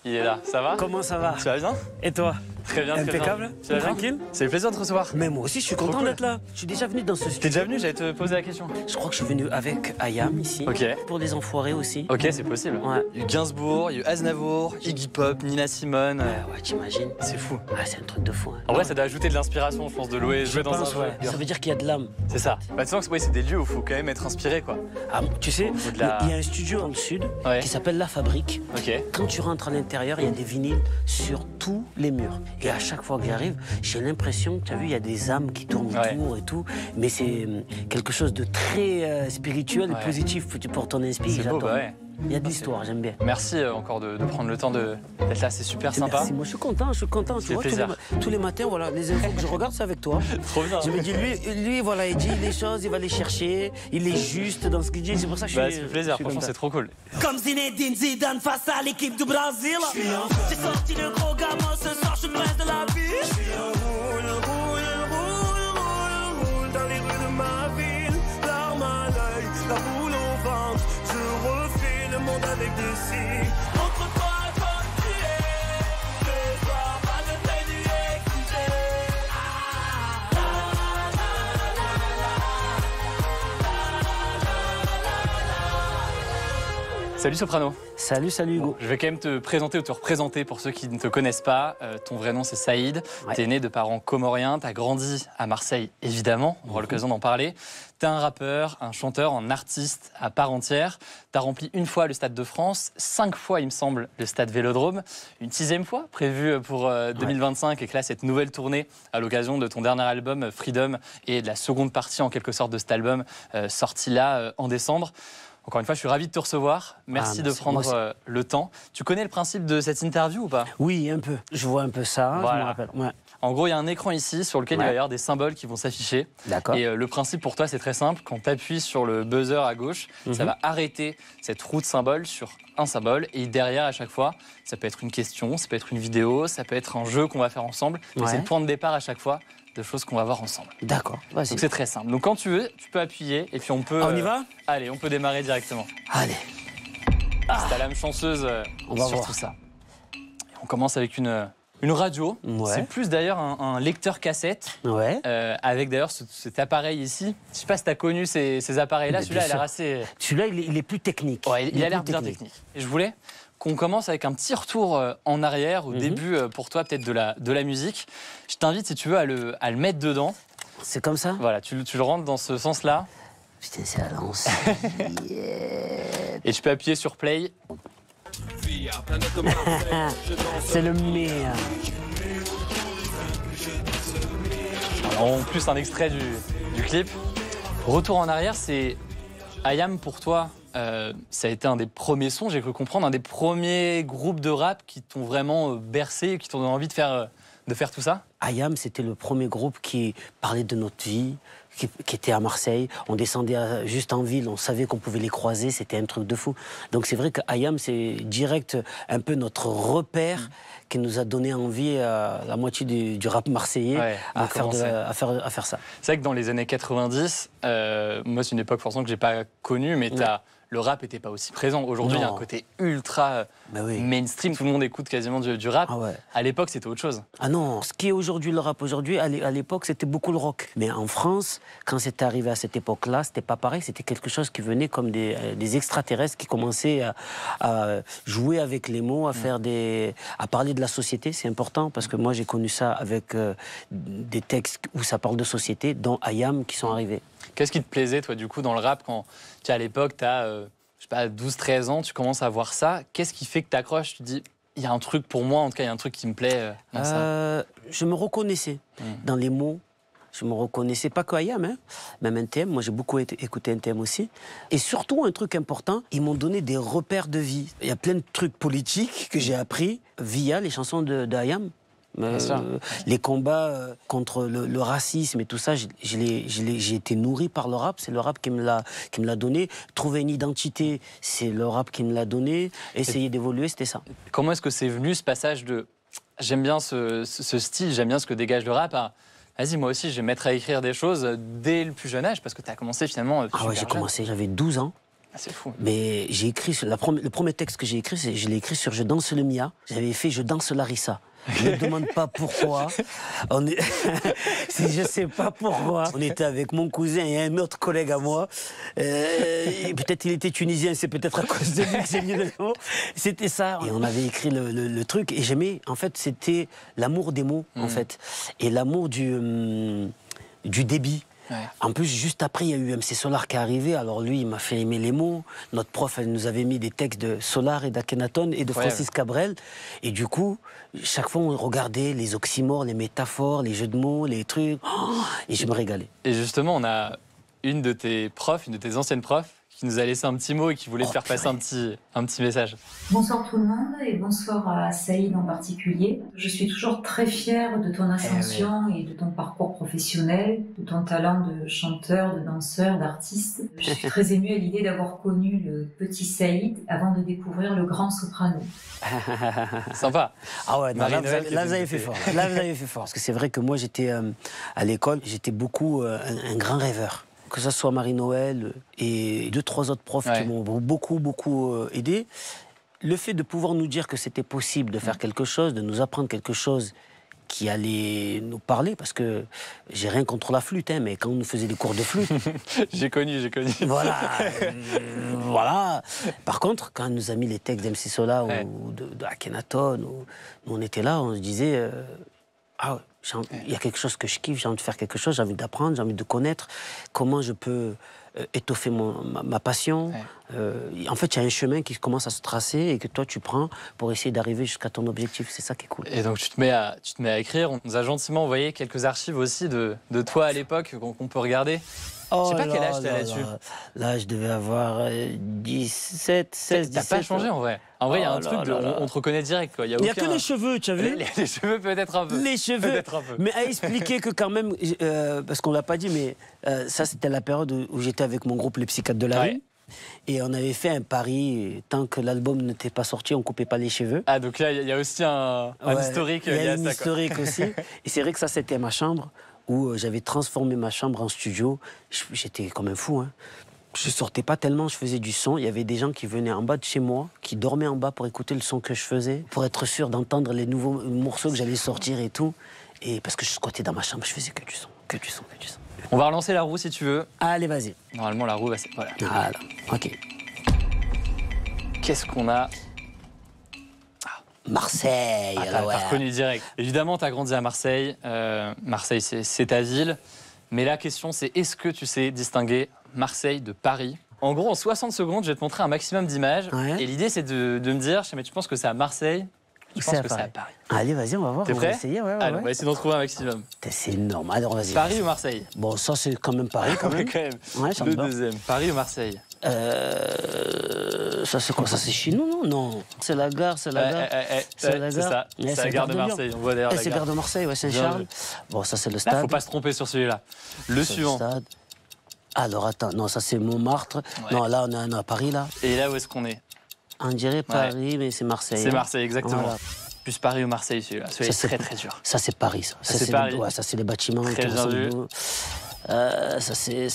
il est là. Ça va? Comment ça va? Tu vas bien? Et toi? Très bien, très bien. Impeccable? Tu vas bien? Tranquille? C'est le plaisir de te recevoir. Mais moi aussi, je suis content d'être là. Je suis déjà venu dans ce studio. T'es déjà venu? J'allais te poser la question. Je crois que je suis venu avec Ayam ici. Ok. Pour les enfoirés aussi. Ok, c'est possible. Ouais. Il y a eu Gainsbourg, il y a eu Aznavour, Iggy Pop, Nina Simone. Ouais, t'imagines? C'est fou. Ah, c'est un truc de fou. Hein. En vrai, ça doit ajouter de l'inspiration, je pense, de jouer dans un jeu. Ça veut dire qu'il y a de l'âme. C'est ça. Bah, tu sens que c'est des lieux où il faut quand même être inspiré, quoi. Ah, tu sais, de la- il y a un studio dans le sud Ouais. qui s'appelle La Fabrique. Ok. Quand tu rentres à l'intérieur, il y a des vinyles sur tous les murs. Et à chaque fois que j'arrive, j'ai l'impression que tu as vu, il y a des âmes qui tournent autour et tout. Mais c'est quelque chose de très spirituel et positif pour ton esprit. C'est beau, J'adore. bah ouais. Il y a de l'histoire, j'aime bien. Merci encore de prendre le temps d'être là, c'est super sympa. Merci, moi je suis content, Tu vois, plaisir. tous les matins, voilà, les infos que je regarde, c'est avec toi. Trop bien. Je me dis, lui, voilà, il dit les choses, il va les chercher, il est juste dans ce qu'il dit, c'est pour ça que je suis. Ça fait plaisir, franchement, c'est trop cool. Comme Zinedine Zidane face à l'équipe du Brésil. J'ai sorti le gros gamin, ce soir je suis le prince de la ville. Roule dans les rues de ma ville. Larme à l'œil, la boule au ventre. Je refais le monde avec des signes. Entre toi et toi, tu es. Ce soir, pas de peine du écouter. Salut Soprano. Salut Hugo. Je vais quand même te présenter ou te représenter pour ceux qui ne te connaissent pas. Ton vrai nom c'est Saïd. Ouais. T'es né de parents comoriens, t'as grandi à Marseille évidemment, on aura l'occasion d'en parler. T'es un rappeur, un chanteur, un artiste à part entière. T'as rempli une fois le Stade de France, 5 fois il me semble le Stade Vélodrome, une 6e fois prévue pour 2025 et que là cette nouvelle tournée à l'occasion de ton dernier album Freedom et de la seconde partie en quelque sorte de cet album sorti là en décembre. Encore une fois, je suis ravi de te recevoir. Merci de prendre le temps. Tu connais le principe de cette interview ou pas? Oui, un peu. Je vois un peu ça, Voilà. je me rappelle. Ouais. En gros, il y a un écran ici sur lequel il va y avoir des symboles qui vont s'afficher. D'accord. Et le principe pour toi, c'est très simple. Quand tu appuies sur le buzzer à gauche, ça va arrêter cette roue de symboles sur un symbole. Et derrière, à chaque fois, ça peut être une question, ça peut être une vidéo, ça peut être un jeu qu'on va faire ensemble. Et c'est le point de départ à chaque fois de choses qu'on va voir ensemble. D'accord, vas-y. Donc c'est très simple. Donc quand tu veux, tu peux appuyer et puis on peut... On y va? Allez, on peut démarrer directement. Allez. C'est ta lame chanceuse On va sur voir. tout ça. Et on commence avec une radio. Ouais. C'est plus d'ailleurs un lecteur cassette. Ouais. Avec d'ailleurs cet appareil ici. Je sais pas si tu as connu ces appareils-là. Mais Celui-là, il a bien l'air sûr. assez... Celui-là, il est plus technique. Ouais, il a est l'air plus bien technique. Et je voulais qu'on commence avec un petit retour en arrière, au début, pour toi, peut-être de la musique. Je t'invite, si tu veux, à le mettre dedans. C'est comme ça? Voilà, tu le rentres dans ce sens-là. Putain, c'est à l'ancienne. Et tu peux appuyer sur play. C'est le meilleur. En plus, un extrait du clip. Retour en arrière, c'est Ayam pour toi. Ça a été un des premiers sons, j'ai cru comprendre, un des premiers groupes de rap qui t'ont vraiment bercé, qui t'ont donné envie de faire tout ça. Ayam, c'était le premier groupe qui parlait de notre vie, qui était à Marseille. On descendait juste en ville, on savait qu'on pouvait les croiser, c'était un truc de fou. Donc c'est vrai que Ayam, c'est direct un peu notre repère qui nous a donné envie à la moitié du rap marseillais à faire ça. C'est vrai que dans les années 90, moi c'est une époque forcément que j'ai pas connue, mais le rap n'était pas aussi présent. Aujourd'hui, il y a un côté ultra mainstream. Tout le monde écoute quasiment du rap. Ah ouais. À l'époque, c'était autre chose. Ah non, ce qui est aujourd'hui le rap aujourd'hui, à l'époque, c'était beaucoup le rock. Mais en France, quand c'est arrivé à cette époque-là, c'était pas pareil. C'était quelque chose qui venait comme des extraterrestres qui commençaient à jouer avec les mots, à parler de la société. C'est important parce que moi, j'ai connu ça avec des textes où ça parle de société, dont Ayam, qui sont arrivés. Qu'est-ce qui te plaisait, toi, du coup, dans le rap, quand tu es à l'époque, tu as, je sais pas, 12-13 ans, tu commences à voir ça. Qu'est-ce qui fait que tu accroches? Tu te dis, il y a un truc pour moi, en tout cas, il y a un truc qui me plaît dans ça. Je me reconnaissais dans les mots. Je me reconnaissais pas que Ayam, hein, même NTM. Moi, j'ai beaucoup écouté NTM aussi. Et surtout, un truc important, ils m'ont donné des repères de vie. Il y a plein de trucs politiques que j'ai appris via les chansons d'Ayam. Les combats contre le racisme et tout ça, j'ai été nourri par le rap. C'est le rap qui me l'a donné. Trouver une identité, c'est le rap qui me l'a donné. Essayer d'évoluer, c'était ça. Comment est-ce que c'est venu ce passage de j'aime bien ce style, j'aime bien ce que dégage le rap à vas-y, moi aussi, je vais me mettre à écrire des choses dès le plus jeune âge parce que tu as commencé finalement. Ah ouais, j'ai commencé, j'avais 12 ans. c'est fou. Mais j'ai écrit, le premier texte que j'ai écrit, je l'ai écrit sur Je danse le Mia. J'avais fait Je danse Larissa. Ne me demande pas pourquoi. Je sais pas pourquoi. On était avec mon cousin et un autre collègue à moi. Peut-être il était tunisien, c'est peut-être à cause de lui que j'ai mis le mot. C'était ça. Et on avait écrit le truc et j'aimais. En fait, c'était l'amour des mots, en fait, et l'amour du débit. Ouais. En plus, juste après, il y a eu MC Solar qui est arrivé. Alors lui, il m'a fait aimer les mots. Notre prof, elle nous avait mis des textes de Solar et d'Akhenaton et de Francis Cabrel. Et du coup, chaque fois, on regardait les oxymores, les métaphores, les jeux de mots, les trucs. Oh, et je me régalais. Et justement, on a une de tes profs, une de tes anciennes profs, qui nous a laissé un petit mot et qui voulait te faire passer un petit message. Bonsoir tout le monde et bonsoir à Saïd en particulier. Je suis toujours très fière de ton ascension et de ton parcours professionnel, de ton talent de chanteur, de danseur, d'artiste. Je suis très émue à l'idée d'avoir connu le petit Saïd avant de découvrir le grand soprano. Sympa. Ah ouais, non, là, vous Marie-Noël avez fait fort. Là, vous avez fait fort. Parce que c'est vrai que moi, j'étais à l'école, j'étais beaucoup un grand rêveur. Que ce soit Marie-Noël et 2-3 autres profs qui m'ont beaucoup aidé. Le fait de pouvoir nous dire que c'était possible de faire quelque chose, de nous apprendre quelque chose qui allait nous parler, parce que j'ai rien contre la flûte, hein, mais quand on nous faisait des cours de flûte... J'ai connu. Voilà, voilà. Par contre, quand on nous a mis les textes d'MC Solar ou de Akhenaton, nous on était là, on se disait... ah ouais, il y a quelque chose que je kiffe, j'ai envie de faire quelque chose, j'ai envie d'apprendre, j'ai envie de connaître comment je peux étoffer ma passion. En fait, il y a un chemin qui commence à se tracer et que toi, tu prends pour essayer d'arriver jusqu'à ton objectif. C'est ça qui est cool. Et donc, tu te mets à écrire. On nous a gentiment envoyé quelques archives aussi de toi à l'époque qu'on peut regarder. Oh, je sais pas quel âge t'as là-dessus. Là, je devais avoir 17, 16, 17. T'as pas changé en vrai. En vrai, il y a un truc, on te reconnaît direct. Quoi. Il n'y a que les cheveux, tu as vu? Les cheveux peut-être un peu. Les cheveux. Mais à expliquer que quand même, parce qu'on l'a pas dit, mais ça c'était la période où j'étais avec mon groupe Les Psychiatres de la rue. Et on avait fait un pari, tant que l'album n'était pas sorti, on coupait pas les cheveux. Ah, donc là, il y a aussi un historique. Il y a un historique aussi. Et c'est vrai que ça, c'était ma chambre, où j'avais transformé ma chambre en studio. J'étais comme un fou, hein. Je sortais pas tellement, je faisais du son. Il y avait des gens qui venaient en bas de chez moi, qui dormaient en bas pour écouter le son que je faisais, pour être sûr d'entendre les nouveaux morceaux que j'allais sortir et tout. Et parce que je squattais dans ma chambre, je faisais que du son. On va relancer la roue si tu veux. Allez, vas-y. Normalement, la roue, voilà. Voilà, ok. Qu'est-ce qu'on a? Marseille. T'as reconnu direct. Évidemment, t'as grandi à Marseille. Marseille, c'est ta ville. Mais la question, c'est est-ce que tu sais distinguer Marseille de Paris? En gros, en 60 secondes, je vais te montrer un maximum d'images. Et l'idée, c'est de me dire, mais tu penses que c'est à Marseille? Je pense que c'est à Paris. Allez, vas-y, on va voir. T'es prêt? On va essayer, Allez, on va essayer d'en trouver un maximum. C'est énorme. Alors, vas-y. Paris ou Marseille? Bon, ça, c'est quand même Paris, quand même. Ouais, le deuxième. Paris ou Marseille? Ça, c'est quoi? Ça, c'est chez nous, non? C'est la gare, c'est la gare. C'est ça. C'est la gare de Marseille. On voit d'ailleurs la gare. C'est la gare de Marseille, ouais, Saint-Charles. Bon, ça, c'est le stade. Il ne faut pas se tromper sur celui-là. Le suivant. Alors, attends. Non, ça, c'est Montmartre. Non, là, on est à Paris, là. Et là, où est-ce qu'on est? On dirait Paris, mais c'est Marseille. C'est Marseille, exactement. Voilà. Plus Paris ou Marseille, celui-là. Celui-là est très, très dur. Ça, c'est Paris, ça. C'est Paris. Ouais, ça, c'est les bâtiments. Très bien vu. Ça, c'est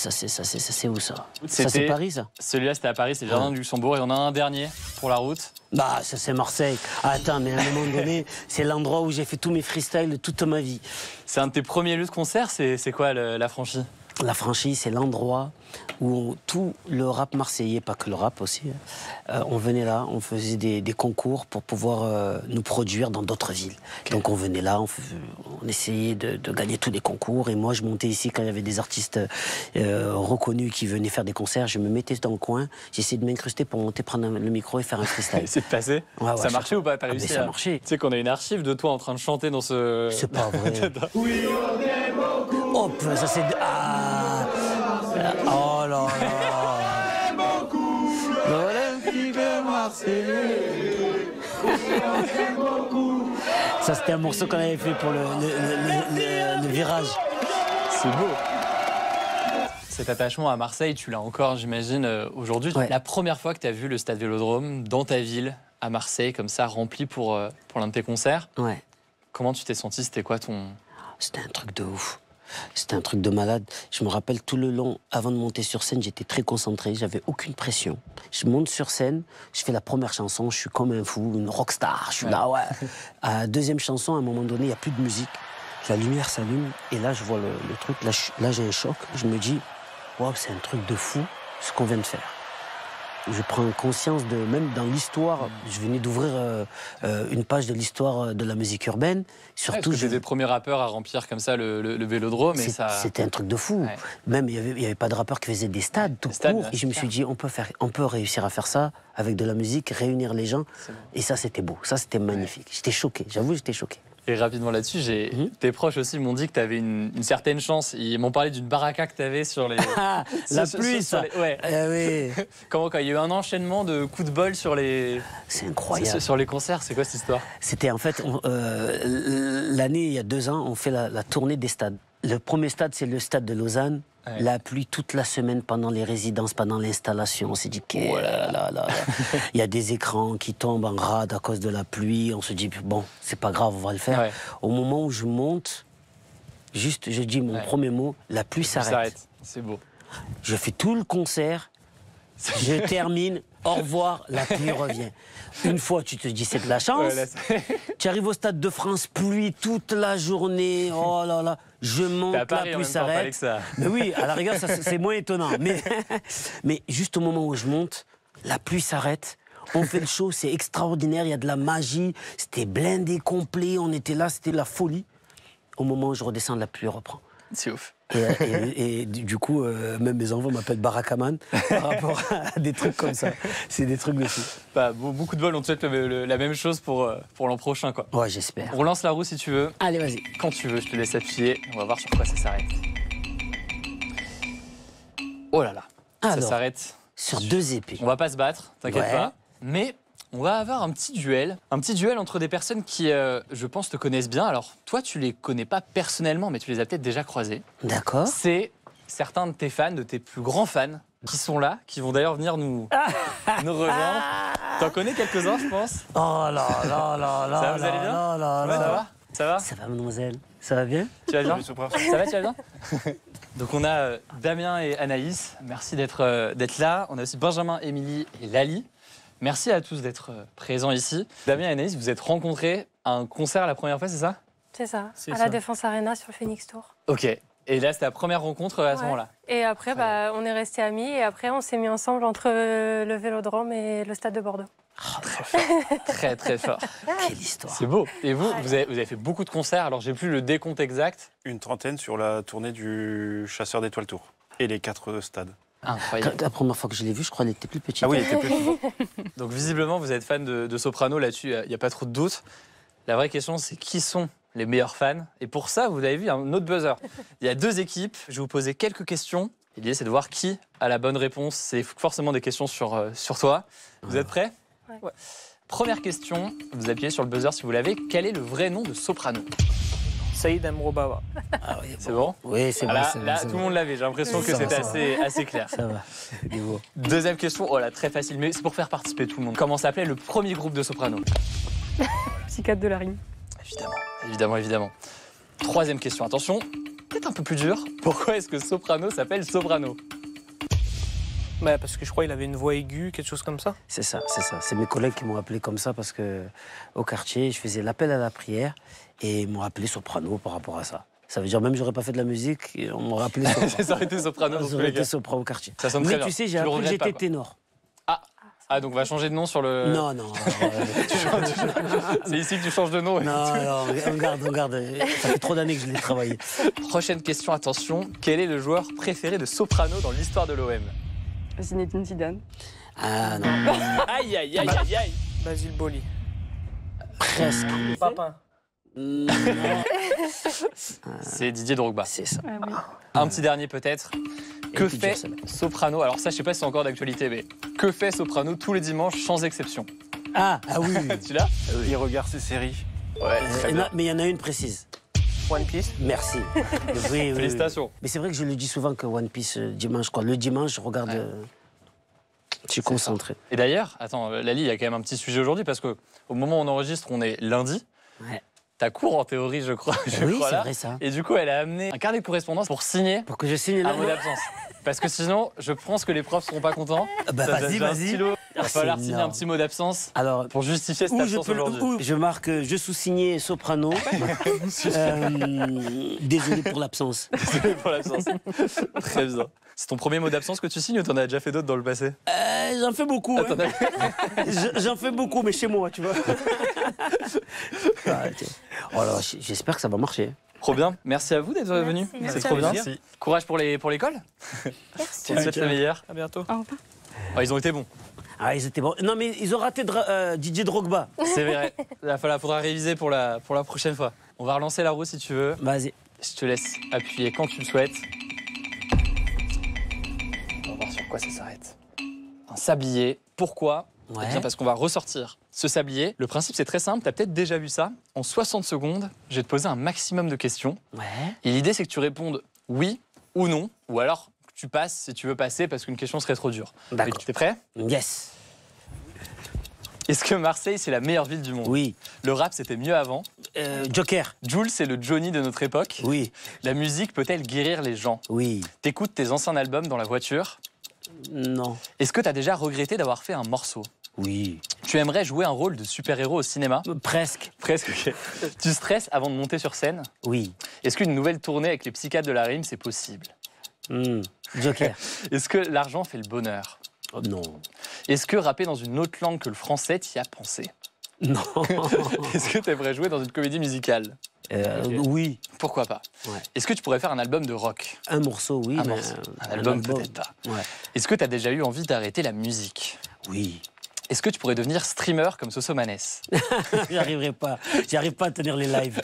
où, ça? Ça, c'est Paris, ça? Celui-là, c'était à Paris, c'est le Jardin du Luxembourg. Et on a un dernier pour la route. Bah, ça, c'est Marseille. Attends, mais à un moment donné, c'est l'endroit où j'ai fait tous mes freestyles de toute ma vie. C'est un de tes premiers lieux de concert? C'est quoi, la franchise? La franchise, c'est l'endroit où tout le rap marseillais, pas que le rap aussi, on venait là, on faisait des concours pour pouvoir nous produire dans d'autres villes. Okay. Donc on venait là, on essayait de gagner tous les concours. Et moi, je montais ici quand il y avait des artistes reconnus qui venaient faire des concerts. Je me mettais dans le coin, j'essayais de m'incruster pour monter, prendre le micro et faire un freestyle. C'est passé? Ouais, ça marchait ou pas? T'as réussi? Ça marchait. Tu sais qu'on a une archive de toi en train de chanter dans ce... C'est pas vrai. Oui, on est beaucoup. Hop, ça c'est... Ah. Oh là là. L'Olympique de Marseille. Ça, c'était un morceau qu'on avait fait pour le virage. C'est beau. Cet attachement à Marseille, tu l'as encore, j'imagine, aujourd'hui. Ouais. La première fois que tu as vu le stade Vélodrome dans ta ville, à Marseille, comme ça, rempli pour l'un de tes concerts, ouais. Comment tu t'es senti? C'était quoi ton... C'était un truc de ouf. C'était un truc de malade. Je me rappelle tout le long, avant de monter sur scène, j'étais très concentré, j'avais aucune pression. Je monte sur scène, je fais la première chanson, je suis comme un fou, une rockstar, je suis là, ouais. À la deuxième chanson, à un moment donné, il n'y a plus de musique. La lumière s'allume et là, je vois le truc. Là, j'ai un choc. Je me dis, waouh, c'est un truc de fou ce qu'on vient de faire. Je prends conscience de, même dans l'histoire, je venais d'ouvrir une page de l'histoire de la musique urbaine. Surtout, parce que des premiers rappeurs à remplir comme ça le Vélodrome. C'était un truc de fou. Ouais. Même, il n'y avait pas de rappeurs qui faisaient des stades tout court. Et je me suis dit, on peut réussir à faire ça avec de la musique, réunir les gens. Et ça, c'était beau. Ça, c'était magnifique. J'étais choqué. J'avoue, j'étais choqué. Et rapidement là-dessus, tes proches aussi m'ont dit que tu avais une certaine chance. Ils m'ont parlé d'une baraka que tu avais sur les... la pluie, ça. Ouais. Oui. Quand il y a eu un enchaînement de coups de bol sur les... C'est incroyable. Sur les concerts, c'est quoi cette histoire? C'était en fait, l'année, il y a 2 ans, on fait la tournée des stades. Le premier stade, c'est le stade de Lausanne. Ouais. La pluie toute la semaine pendant les résidences, pendant l'installation. On s'est dit, oh là là là. Il y a des écrans qui tombent en rade à cause de la pluie. On se dit, bon, c'est pas grave, on va le faire. Ouais. Au moment où je monte, juste, je dis mon premier mot, la pluie s'arrête. C'est beau. Je fais tout le concert, je termine, au revoir, la pluie revient. Une fois, tu te dis, c'est de la chance. Ouais, tu arrives au Stade de France, pluie toute la journée. Oh là là. Je monte, la pluie s'arrête. Mais oui, à la rigueur, c'est moins étonnant. Mais juste au moment où je monte, la pluie s'arrête. On fait le show, c'est extraordinaire, il y a de la magie. C'était blindé, complet, on était là, c'était la folie. Au moment où je redescends, la pluie reprend. C'est ouf. Et du coup, même mes enfants m'appellent Barakaman par rapport à des trucs comme ça. C'est des trucs de fou. Bah, beaucoup de bol, on te souhaite la même chose pour l'an prochain, quoi. Ouais, j'espère. On relance la roue si tu veux. Allez, vas-y. Quand tu veux, je te laisse appuyer. On va voir sur quoi ça s'arrête. Oh là là. Alors, ça s'arrête. Sur 2 épées. On va pas se battre, t'inquiète pas. Mais on va avoir un petit duel entre des personnes qui, je pense, te connaissent bien. Alors, toi, tu les connais pas personnellement, mais tu les as peut-être déjà croisés. D'accord. C'est certains de tes fans, de tes plus grands fans, qui sont là, qui vont d'ailleurs venir nous rejoindre. T'en connais quelques-uns, je pense. Oh là là là là. Ça va, vous allez bien? Ouais, ça va? Ça va? Ça va, mademoiselle? Ça va bien? Tu vas bien? Ça va, tu vas bien? Donc on a Damien et Anaïs, merci d'être là. On a aussi Benjamin, Émilie et Lali. Merci à tous d'être présents ici. Damien et Anaïs, vous êtes rencontrés à un concert la première fois, c'est ça? C'est ça, à la Défense Arena sur le Phoenix Tour. Ok, et là c'était la première rencontre à ce moment-là? Et après, on est restés amis et après on s'est mis ensemble entre le Vélodrome et le Stade de Bordeaux. Oh, très fort, très très fort. Quelle histoire. C'est beau. Et vous avez fait beaucoup de concerts, alors j'ai plus le décompte exact. Une trentaine sur la tournée du Chasseur d'Étoiles Tour et les 4 stades. Incroyable. La première fois que je l'ai vu, je crois qu'elle était plus petite. Ah oui, elle était plus petite. Donc visiblement, vous êtes fan de Soprano, là-dessus, il n'y a pas trop de doute. La vraie question, c'est qui sont les meilleurs fans? Et pour ça, vous avez vu un autre buzzer. Il y a 2 équipes, je vais vous poser quelques questions. L'idée, c'est de voir qui a la bonne réponse. C'est forcément des questions sur toi. Vous êtes prêts? Ouais. Première question, vous appuyez sur le buzzer si vous l'avez. Quel est le vrai nom de Soprano? Saïd Amroubawa. Ah oui, c'est bon? Oui, c'est bon. Là, tout le monde l'avait. J'ai l'impression que c'était assez clair. Ça va. Deuxième question, oh là, très facile, mais c'est pour faire participer tout le monde. Comment s'appelait le premier groupe de Soprano? Psychiatre de la rime. Évidemment. Troisième question, attention, peut-être un peu plus dur. Pourquoi est-ce que Soprano s'appelle Soprano? Bah, parce que je crois qu'il avait une voix aiguë, quelque chose comme ça. C'est ça. C'est mes collègues qui m'ont appelé comme ça parce que au quartier, je faisais l'appel à la prière et ils m'ont appelé Soprano par rapport à ça. Ça veut dire même j'aurais pas fait de la musique, on m'aurait appelé Soprano. Ça aurait été Soprano. Ça aurait été Soprano au quartier. Ça sonne très bien. Mais tu sais, j'ai appris que j'étais ténor. Ah, donc on va changer de nom sur le... Non. C'est ici que tu changes de nom. Non, on garde. Ça fait trop d'années que je l'ai travaillé. Prochaine question, attention. Quel est le joueur préféré de Soprano dans l'histoire de l'OM? Zinedine Zidane. Ah non. Aïe. Basile Boli. Presque. Papin. Non. C'est Didier Drogba. C'est ça. Ah, oui. Un petit dernier peut-être. Que fait Soprano? Alors ça, je sais pas si c'est encore d'actualité, mais que fait Soprano tous les dimanches sans exception? Ah oui. Tu l'as? Il regarde ses séries. Ouais, très bien. Mais il y en a une précise. One Piece. Merci. Oui. Félicitations. Mais c'est vrai que je le dis souvent que One Piece, dimanche, quoi. Le dimanche, je regarde... je suis concentré. Et d'ailleurs, attends, Lali, il y a quand même un petit sujet aujourd'hui, parce qu'au moment où on enregistre, on est lundi. Ouais. t'as cours en théorie, je crois. Oui, c'est là. vrai ça. Et du coup, elle a amené un carnet de correspondance pour signer Pour que je signe un là. mot d'absence. Parce que sinon, je pense que les profs seront pas contents. Bah, Ça, vas-y, j'ai un vas-y. stylo. Il va Ah, falloir c'est signer un énorme. petit mot d'absence Alors, pour justifier cette où je, absence peux, aujourd'hui. où je marque je sous-signé soprano. Désolé pour l'absence. Désolé pour l'absence. Très bien. C'est ton premier mot d'absence que tu signes ou t'en as déjà fait d'autres dans le passé? J'en fais beaucoup. Ah, t'en hein. as- J'en fais beaucoup, mais chez moi, tu vois. Ah, tiens. Oh là, j'espère que ça va marcher. Trop bien. Merci à vous d'être Merci. venus. Merci C'est à trop vous. bien. Courage pour l'école. Merci. On te souhaite le meilleur. À bientôt. Au revoir. Oh, ils ont été bons. Ah, ils étaient bons. Non, mais ils ont raté Didier Drogba. C'est vrai. Il faudra réviser pour la prochaine fois. On va relancer la roue si tu veux. Vas-y. Je te laisse appuyer quand tu le souhaites. On va voir sur quoi ça s'arrête. Un sablier. Pourquoi? Ouais. Eh bien parce qu'on va ressortir ce sablier. Le principe, c'est très simple. Tu as peut-être déjà vu ça. En 60 secondes, je vais te poser un maximum de questions. Ouais. Et l'idée, c'est que tu répondes oui ou non. Ou alors, que tu passes si tu veux passer parce qu'une question serait trop dure. D'accord. T'es prêt? Yes. Est-ce que Marseille, c'est la meilleure ville du monde? Oui. Le rap, c'était mieux avant. Joker. Jul, c'est le Johnny de notre époque. Oui. La musique peut-elle guérir les gens? Oui. T'écoutes tes anciens albums dans la voiture. Non. Est-ce que t'as déjà regretté d'avoir fait un morceau? Oui. Tu aimerais jouer un rôle de super-héros au cinéma? Presque. Presque, ok. Tu stresses avant de monter sur scène? Oui. Est-ce qu'une nouvelle tournée avec les psychiatres de la rime, c'est possible? Joker. Est-ce que l'argent fait le bonheur? Oh, non. Est-ce que rapper dans une autre langue que le français, t'y as pensé? Non. Est-ce que t'aimerais jouer dans une comédie musicale? Ok. Oui. Pourquoi pas? Ouais. Est-ce que tu pourrais faire un album de rock? Un morceau, oui. Un mais morceau. Un album, peut-être pas. Ouais. Est-ce que t'as déjà eu envie d'arrêter la musique? Oui. Est-ce que tu pourrais devenir streamer comme Sosomanes? J'y arriverai pas. J'y arrive pas à tenir les lives.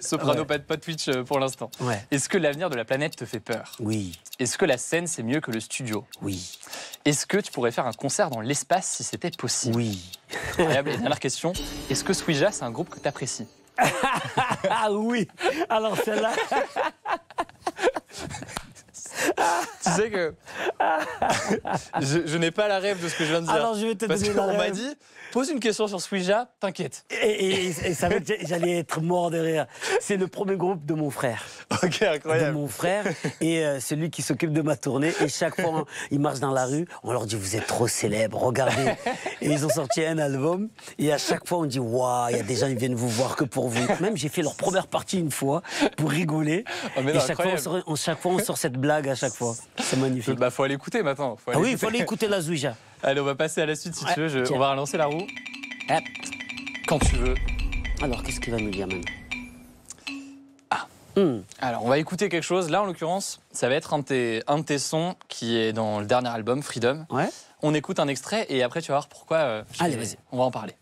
Soprano, Ouais. pas de Twitch pour l'instant. Ouais. Est-ce que l'avenir de la planète te fait peur? Oui. Est-ce que la scène, c'est mieux que le studio? Oui. Est-ce que tu pourrais faire un concert dans l'espace si c'était possible? Oui. Incroyable. Et dernière question, est-ce que Souija, c'est un groupe que tu apprécies? Ah oui. Alors celle-là. Tu sais que je n'ai pas la rêve de ce que je viens de dire. Alors je vais te Parce donner la qu'on m'a rêve. dit, pose une question sur Souija, t'inquiète. Et ça veut dire que j'allais être mort de rire. C'est le premier groupe de mon frère. Ok, De incroyable. mon frère et celui qui s'occupe de ma tournée. Et chaque fois, ils marchent dans la rue, on leur dit vous êtes trop célèbres, regardez. Et ils ont sorti un album. Et à chaque fois, on dit waouh, il y a des gens qui viennent vous voir que pour vous. Même j'ai fait leur première partie une fois pour rigoler. Oh, mais et non, chaque fois, on sort cette blague à chaque fois. C'est magnifique. Bah, faut aller écouter maintenant. Ah oui, il fallait écouter la Zouija. Allez, on va passer à la suite si Ouais, tu veux. tiens. On va relancer la roue. Hop. Quand tu veux. Alors, qu'est-ce qu'il va nous dire même? Alors, on va écouter quelque chose. Là, en l'occurrence, ça va être un de tes sons qui est dans le dernier album, Freedom. Ouais. On écoute un extrait et après, tu vas voir pourquoi. Allez, vas-y. On va en parler.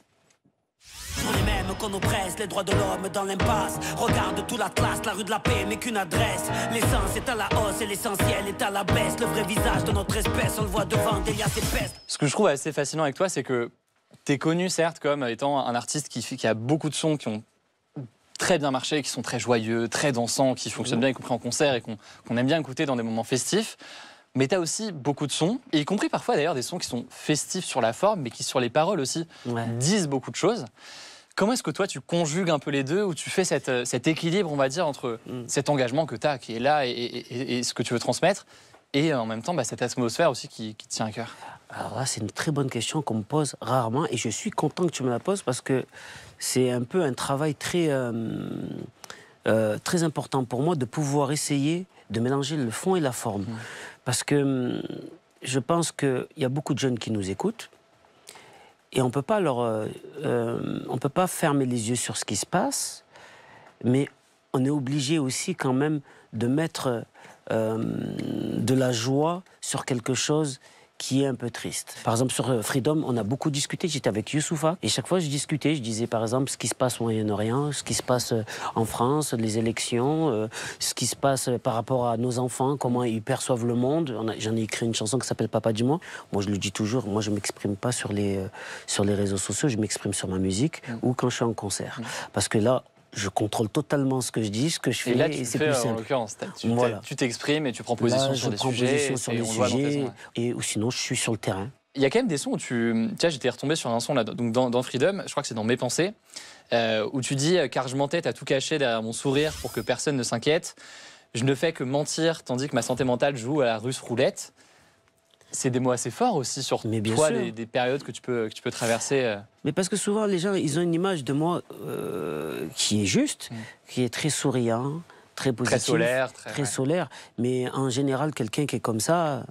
On est même qu'on oppresse les droits de l'homme dans l'impasse. Regarde tout l'Atlas, la rue de la paix n'est qu'une adresse. L'essence est à la hausse et l'essentiel est à la baisse. Le vrai visage de notre espèce, on le voit devant des liasses épaisses. Ce que je trouve assez fascinant avec toi, c'est que tu es connu, certes, comme étant un artiste qui a beaucoup de sons qui ont très bien marché, qui sont très joyeux, très dansants, qui fonctionnent bien, y compris en concert, et qu'on aime bien écouter dans des moments festifs. Mais tu as aussi beaucoup de sons, et y compris parfois d'ailleurs des sons qui sont festifs sur la forme, mais qui sur les paroles aussi disent beaucoup de choses. Comment est-ce que toi tu conjugues un peu les deux, ou tu fais cet équilibre, on va dire, entre cet engagement que tu as, qui est là, et ce que tu veux transmettre, et en même temps cette atmosphère aussi qui te tient à cœur? Alors là, c'est une très bonne question qu'on me pose rarement, et je suis content que tu me la poses parce que c'est un peu un travail très important pour moi de pouvoir essayer de mélanger le fond et la forme. Parce que je pense qu'il y a beaucoup de jeunes qui nous écoutent et on peut pas on peut pas fermer les yeux sur ce qui se passe, mais on est obligé aussi quand même de mettre de la joie sur quelque chose qui est un peu triste. Par exemple, sur Freedom, on a beaucoup discuté. J'étais avec Youssoupha et chaque fois, je discutais. Je disais, par exemple, ce qui se passe au Moyen-Orient, ce qui se passe en France, les élections, ce qui se passe par rapport à nos enfants, comment ils perçoivent le monde. J'en ai écrit une chanson qui s'appelle Papa dis-moi. Moi, je le dis toujours, moi, je ne m'exprime pas sur les réseaux sociaux, je m'exprime sur ma musique ou quand je suis en concert. Parce que là, je contrôle totalement ce que je dis, ce que je fais, Et là, et tu c'est fais, plus en simple. l'occurrence, Voilà. tu t'exprimes et tu prends position Là, sur je des prends sujets. position sur et des on le voit dans tes sujets, sons. ou sinon je suis sur le terrain. Il y a quand même des sons où tu vois, j'étais retombé sur un son là, donc dans Freedom, je crois que c'est dans Mes pensées, où tu dis car je mentais, t'as tout caché derrière mon sourire pour que personne ne s'inquiète. Je ne fais que mentir tandis que ma santé mentale joue à la russe roulette. C'est des mots assez forts aussi sur toi, des périodes que tu peux traverser. Mais parce que souvent, les gens, ils ont une image de moi qui est juste, qui est très souriant, très positif. Très solaire. Très solaire. Mais en général, quelqu'un qui est comme ça,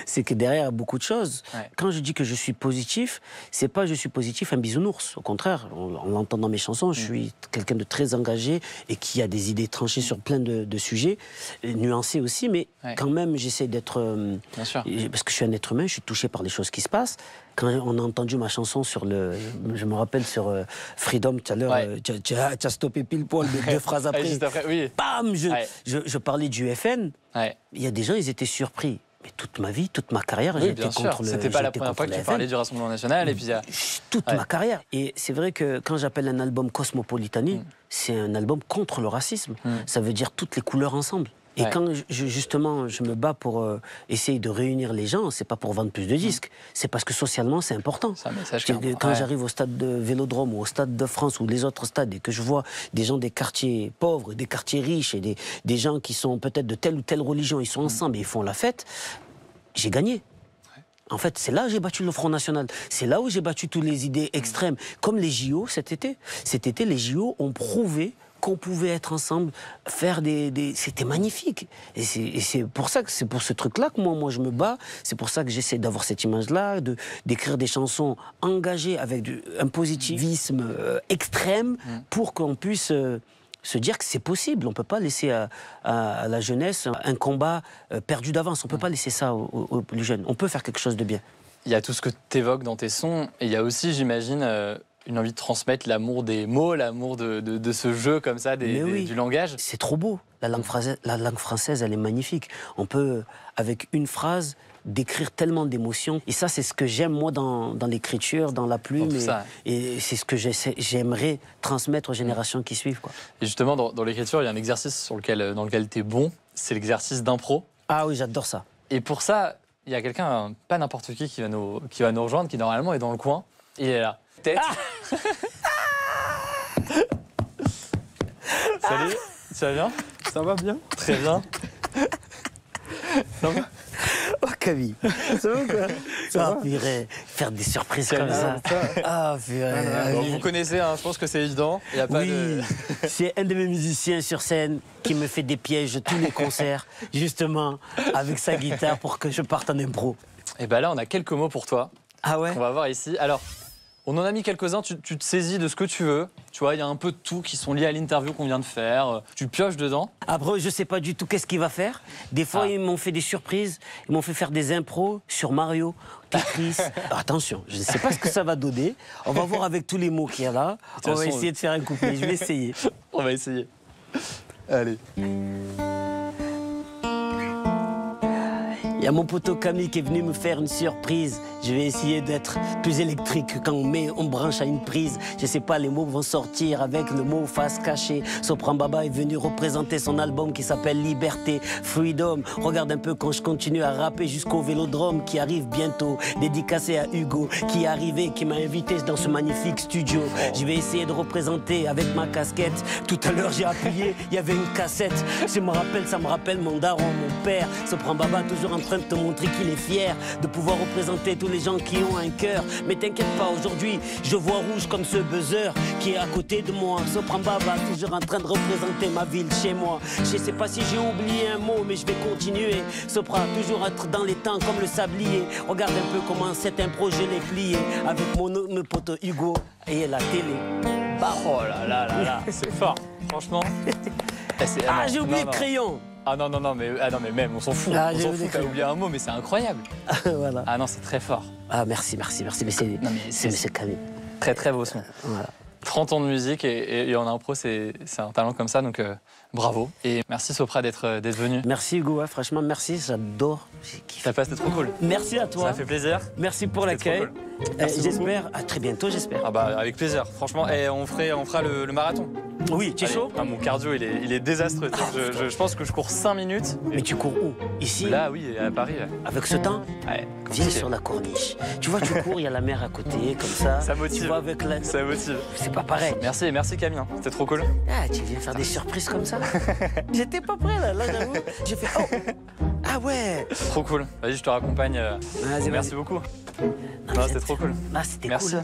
c'est que derrière, il y a beaucoup de choses. Ouais. Quand je dis que je suis positif, c'est pas je suis positif un bisounours. Au contraire, on l'entend dans mes chansons, je suis quelqu'un de très engagé et qui a des idées tranchées sur plein de sujets, nuancés aussi, mais quand même, j'essaie d'être... Bien sûr. Parce que je suis un être humain, je suis touché par les choses qui se passent. Quand on a entendu ma chanson sur je me rappelle sur Freedom tout à l'heure, tu as stoppé pile poil deux phrases après. Juste après, oui. Bam, je parlais du FN. Ouais. Il y a des gens, ils étaient surpris. Mais toute ma vie, toute ma carrière, oui, j'étais contre le. C'était pas la première fois que tu parlais du Rassemblement National. Et puis toute ma carrière. Et c'est vrai que quand j'appelle un album Cosmopolitanie, c'est un album contre le racisme. Ça veut dire toutes les couleurs ensemble. Et quand justement je me bats pour essayer de réunir les gens, c'est pas pour vendre plus de disques, c'est parce que socialement c'est important. C'est un message quand j'arrive au stade de Vélodrome ou au stade de France ou les autres stades et que je vois des gens des quartiers pauvres, des quartiers riches et des gens qui sont peut-être de telle ou telle religion, ils sont ensemble et ils font la fête, j'ai gagné. En fait, c'est là où j'ai battu le Front National. C'est là où j'ai battu toutes les idées extrêmes. Comme les JO cet été. Cet été, les JO ont prouvé qu'on pouvait être ensemble, faire c'était magnifique. Et c'est pour ça que c'est pour ce truc-là que moi je me bats. C'est pour ça que j'essaie d'avoir cette image-là, d'écrire des chansons engagées avec un positivisme extrême pour qu'on puisse se dire que c'est possible. On ne peut pas laisser à la jeunesse un combat perdu d'avance. On ne peut pas laisser ça aux plus jeunes. On peut faire quelque chose de bien. Il y a tout ce que tu évoques dans tes sons. Et il y a aussi, j'imagine, une envie de transmettre l'amour des mots, l'amour de ce jeu comme ça, du langage. C'est trop beau. La langue française, elle est magnifique. On peut, avec une phrase, décrire tellement d'émotions. Et ça, c'est ce que j'aime, moi, dans l'écriture, dans la plume. Et c'est ce que j'aimerais transmettre aux générations qui suivent, quoi. Et justement, dans l'écriture, il y a un exercice dans lequel tu es bon. C'est l'exercice d'impro. Ah oui, j'adore ça. Et pour ça, il y a quelqu'un, pas n'importe qui va nous rejoindre, qui normalement est dans le coin. Il est là. Tête. Salut, ça va bien? Ça va bien. Très bien. Ça va? Oh Camille, ça va quoi? Ça va, purée, faire des surprises comme ça. Ah purée. Vous connaissez, hein, je pense que c'est évident. Il y a pas c'est un de mes musiciens sur scène qui me fait des pièges tous les concerts, justement, avec sa guitare pour que je parte en impro. Et ben là, on a quelques mots pour toi. Ah ouais? On va voir ici. Alors, on en a mis quelques-uns, tu te saisis de ce que tu veux. Tu vois, il y a un peu de tout qui sont liés à l'interview qu'on vient de faire. Tu pioches dedans. Après, je sais pas du tout qu'est-ce qu'il va faire. Des fois, ils m'ont fait des surprises. Ils m'ont fait faire des impros sur Mario, Tetris. Attention, je ne sais pas ce que ça va donner. On va voir avec tous les mots qu'il y a là. On va essayer de faire un couplet. Je vais essayer. On va essayer. Allez. Il y a mon poteau Camille qui est venu me faire une surprise. Je vais essayer d'être plus électrique quand on branche à une prise. Je sais pas, les mots vont sortir avec le mot face cachée. Sopran Baba est venu représenter son album qui s'appelle Liberté, Freedom. Regarde un peu quand je continue à rapper jusqu'au Vélodrome qui arrive bientôt. Dédicacé à Hugo qui est arrivé, qui m'a invité dans ce magnifique studio. Je vais essayer de représenter avec ma casquette. Tout à l'heure j'ai appuyé, il y avait une cassette. Ça me rappelle mon daron, mon père. Sopran Baba toujours en train de te montrer qu'il est fier de pouvoir représenter tous les gens qui ont un cœur. Mais t'inquiète pas, aujourd'hui, je vois rouge comme ce buzzer qui est à côté de moi. Sopran Baba, toujours en train de représenter ma ville chez moi. Je sais pas si j'ai oublié un mot, mais je vais continuer. Sopran, toujours être dans les temps comme le sablier. Regarde un peu comment cette impro, je l'ai plié avec mon pote Hugo et la télé. Bah, oh là là là là, c'est fort, franchement. J'ai oublié le crayon. Ah non, mais même, on s'en fout. On s'en fout, t'as oublié un mot, mais c'est incroyable. Voilà. Ah non, c'est très fort. Ah merci. Mais c'est Camille. Très très beau son. Voilà. 30 ans de musique et en impro, c'est un talent comme ça, donc bravo. Et merci Sopra d'être venu. Merci Hugo, ouais, franchement merci, j'adore. Ça passe, c'était trop cool. Merci à toi. Ça fait plaisir. Merci pour l'accueil. Cool. J'espère, à très bientôt j'espère. Ah bah avec plaisir, franchement. Et on fera le marathon. Oui, tu es Allez. chaud? Ah, mon cardio, il est désastreux. Je pense que je cours 5 minutes. Mais tu cours où? Ici? Là, oui, à Paris. Ouais. Avec ce temps? Ouais, Viens compliqué. sur la corniche. Tu vois, tu cours, il y a la mer à côté, comme ça. Ça motive. Tu vois, avec la... Ça motive. C'est pas pareil. Merci Camille, hein. C'était trop cool. Ah, tu viens faire des surprises comme ça? J'étais pas prêt, là j'avoue. J'ai fait, oh! Ah ouais! Trop cool. Vas-y, je te raccompagne. Vas-y, Merci vas-y. beaucoup. Non, Non, c'était trop cool. Ah, c'était Merci. cool.